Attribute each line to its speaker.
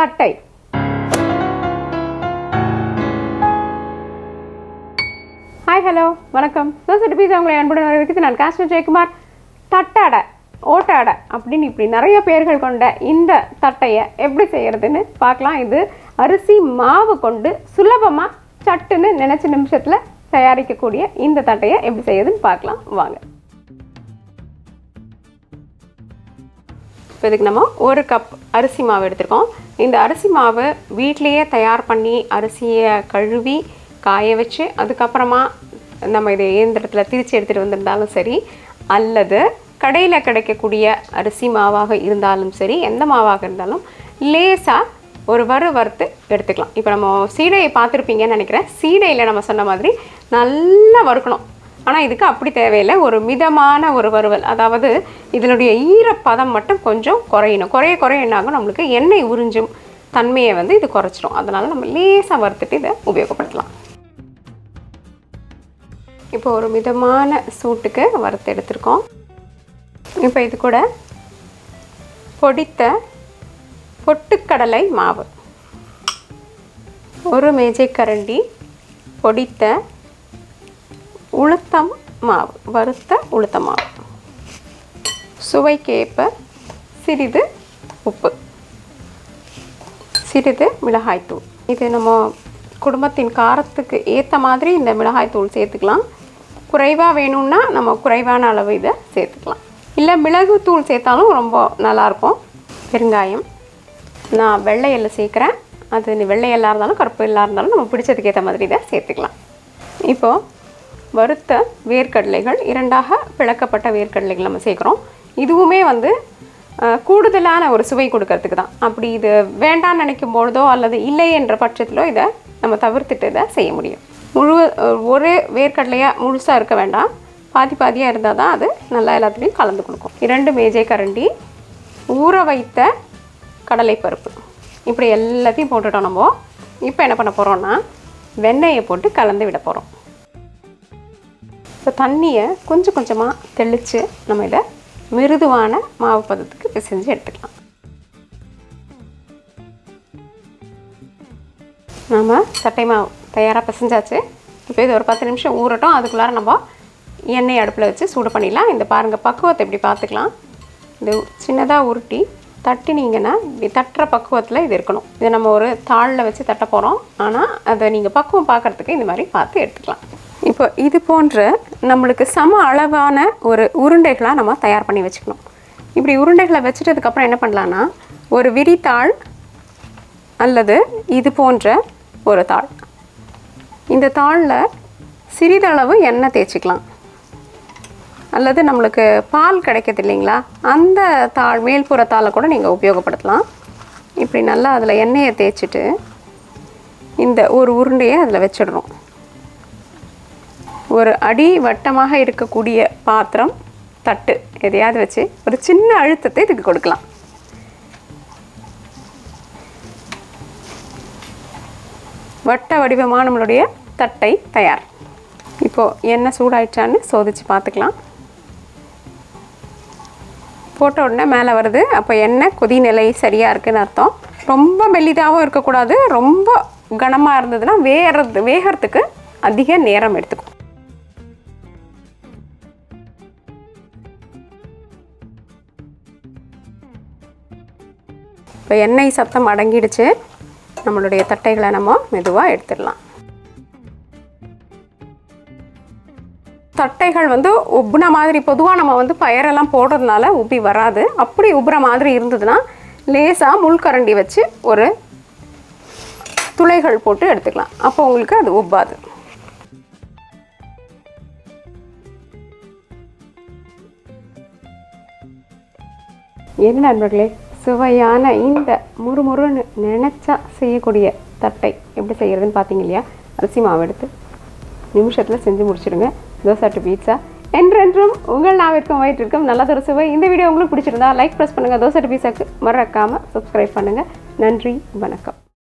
Speaker 1: தட்டை. Hi hello வணக்கம். தோசை பீஸா உங்களை அன்புடன் வரவேற்கிறது. நான் காஷ்மீர் ஜெயக்குமார். தட்டாடை, ஓட்டாடை அப்படின்னு இப்படி நிறைய பேர்கள் கொண்ட இந்த தட்டையை எப்படி செய்யறதுன்னு பார்க்கலாம். இது அரிசி மாவு கொண்டு சுலபமாக சட்டுன்னு நினைச்ச நிமிஷத்தில் தயாரிக்கக்கூடிய இந்த தட்டையை எப்படி செய்யறதுன்னு பார்க்கலாம் வாங்க. இப்போ இதுக்கு நம்ம 1 கப் அரிசி மாவு எடுத்துருக்கோம். இந்த அரிசி மாவு வீட்டிலையே தயார் பண்ணி அரிசியை கழுவி காய வச்சு அதுக்கப்புறமா நம்ம இதை இயந்திரத்தில் திரிச்சு எடுத்துகிட்டு வந்திருந்தாலும் சரி, அல்லது கடையில் கிடைக்கக்கூடிய அரிசி மாவாக இருந்தாலும் சரி, எந்த மாவாக இருந்தாலும் லேசாக ஒரு வறுத்து எடுத்துக்கலாம். இப்போ நம்ம சீடையை பார்த்துருப்பீங்கன்னு நினைக்கிறேன். சீடையில் நம்ம சொன்ன மாதிரி நல்லா வறுக்கணும். ஆனால் இதுக்கு அப்படி தேவையில்லை. ஒரு மிதமான ஒரு வறுவல், அதாவது இதனுடைய ஈரப்பதம் மட்டும் கொஞ்சம் குறையணும். குறைய என்னாகும், நம்மளுக்கு எண்ணெய் உறிஞ்சும் தன்மையை இது குறைச்சிடும். அதனால் நம்ம லேசாக வறுத்துட்டு இதை உபயோகப்படுத்தலாம். இப்போ ஒரு மிதமான சூட்டுக்கு வறுத்து எடுத்துருக்கோம். இப்போ இது கூட பொடித்த பொட்டுக்கடலை மாவு, 1 மேஜைக்கரண்டி பொடித்த உளுத்தம் மாவு, வறுத்த உளுத்த மாவு, சுவைக்கேற்ப சிறிது உப்பு, சிறிது மிளகாய்த்தூள். இது நம்ம குடும்பத்தின் காரத்துக்கு ஏற்ற மாதிரி இந்த மிளகாய்த்தூள் சேர்த்துக்கலாம். குறைவாக வேணும்னா நம்ம குறைவான அளவு இதை சேர்த்துக்கலாம். இல்லை மிளகுத்தூள் சேர்த்தாலும் ரொம்ப நல்லாயிருக்கும். பெருங்காயம், நான் வெள்ளை எள்ளு சேர்க்குறேன். அது வெள்ளை எள்ளாக இருந்தாலும் கருப்பு எள்ளாக இருந்தாலும் நம்ம பிடிச்சதுக்கு ஏற்ற மாதிரி இதை சேர்த்துக்கலாம். இப்போது வறுத்த வேர்க்கடலைகள், 2ஆக பிளக்கப்பட்ட வேர்க்கடலைகள் நம்ம சேர்க்குறோம். இதுவுமே கூடுதலான ஒரு சுவை கொடுக்கறதுக்கு தான். அப்படி இது வேண்டான்னு நினைக்கும் பொழுதோ அல்லது இல்லை என்ற பட்சத்திலோ இதை நம்ம தவிர்த்துட்டு இதை செய்ய முடியும். ஒரே வேர்க்கடலையாக முழுசாக இருக்க வேண்டாம், பாதியாக இருந்தால் தான் அது நல்லா எல்லாத்துலேயும் கலந்து கொடுக்கும். 2 மேஜைக்கரண்டி ஊற வைத்த கடலைப்பருப்பு, இப்படி எல்லாத்தையும் போட்டுட்டோம். நம்ம இப்போ என்ன பண்ண போகிறோம்னா வெண்ணெயை போட்டு கலந்து விட போகிறோம். இப்போ தண்ணியை கொஞ்சம் கொஞ்சமாக தெளித்து நம்ம இதை மிருதுவான மாவு பதத்துக்கு பிசைஞ்சு எடுத்துக்கலாம். நம்ம தட்டை மாவு தயாராக பிசைஞ்சாச்சு. இப்போ இது ஒரு 10 நிமிஷம் ஊறட்டும். அதுக்குள்ளார நம்ம எண்ணெய் அடுப்பில் வச்சு சூடு பண்ணிடலாம். இந்த பாருங்கள், பக்குவத்தை எப்படி பார்த்துக்கலாம். இது சின்னதாக உருட்டி தட்டினீங்கன்னா இப்படி தட்டுற பக்குவத்தில் இது இருக்கணும். இதை நம்ம ஒரு தாளில் வச்சு தட்ட போகிறோம். ஆனால் அதை நீங்கள் பக்குவம் பார்க்குறதுக்கு இந்த மாதிரி பார்த்து எடுத்துக்கலாம். இப்போ இது போன்ற நம்மளுக்கு சம அளவான ஒரு உருண்டைகளாக நம்ம தயார் பண்ணி வச்சுக்கணும். இப்படி உருண்டைகளை வச்சுட்டதுக்கப்புறம் என்ன பண்ணலான்னா, ஒரு விரித்தாள் அல்லது இது போன்ற ஒரு தாள், இந்த தாளில் சிறிதளவு எண்ணெய் தேய்ச்சிக்கலாம். அல்லது நம்மளுக்கு பால் கிடைக்கிது இல்லைங்களா, அந்த தாள் மேல்புற தாளை கூட நீங்கள் உபயோகப்படுத்தலாம். இப்படி நல்லா அதில் எண்ணெயை தேய்ச்சிட்டு இந்த ஒரு உருண்டையை அதில் வச்சிடுறோம். ஒரு அடி வட்டமாக இருக்கக்கூடிய பாத்திரம், தட்டு எதையாவது வச்சு ஒரு சின்ன அழுத்தத்தை இதுக்கு கொடுக்கலாம். வட்ட வடிவமாக நம்மளுடைய தட்டை தயார். இப்போது எண்ணெய் சூடாயிடுச்சான்னு சோதித்து பார்த்துக்கலாம். போட்ட உடனே மேலே வருது, அப்போ எண்ணெய் கொதி நிலை சரியாக இருக்குதுன்னு அர்த்தம். ரொம்ப மெல்லிதாகவும் இருக்கக்கூடாது, ரொம்ப கனமாக இருந்ததுன்னா வேகிறதுக்கு அதிக நேரம் எடுத்துக்கும். இப்போ எண்ணெய் சத்தம் அடங்கிடுச்சு. நம்மளுடைய தட்டைகளை நம்ம மெதுவாக எடுத்துடலாம். தட்டைகள் உப்புன மாதிரி, பொதுவாக நம்ம பயரெல்லாம் போடுறதுனால உப்பி வராது. அப்படி உப்புற மாதிரி இருந்ததுன்னா லேசாக முள்கரண்டி வச்சு ஒரு துளைகள் போட்டு எடுத்துக்கலாம். அப்போ உங்களுக்கு அது உப்பாது. என்ன நண்பர்களே, சுவையான இந்த முறுமுறுன்னு நினச்சா செய்யக்கூடிய தட்டை எப்படி செய்கிறதுன்னு பார்த்தீங்க இல்லையா? அரிசி மாவு எடுத்து நிமிஷத்தில் செஞ்சு முடிச்சிடுங்க. தோசை டு பீட்சா என்றென்றும் உங்கள் நாவிற்கும் வயிற்றிற்கும் நல்லதொரு சுவை. இந்த வீடியோ உங்களுக்கு பிடிச்சிருந்தா லைக் ப்ரெஸ் பண்ணுங்கள். தோசை டு பீட்சாக்கு மறக்காமல் சப்ஸ்கிரைப் பண்ணுங்கள். நன்றி, வணக்கம்.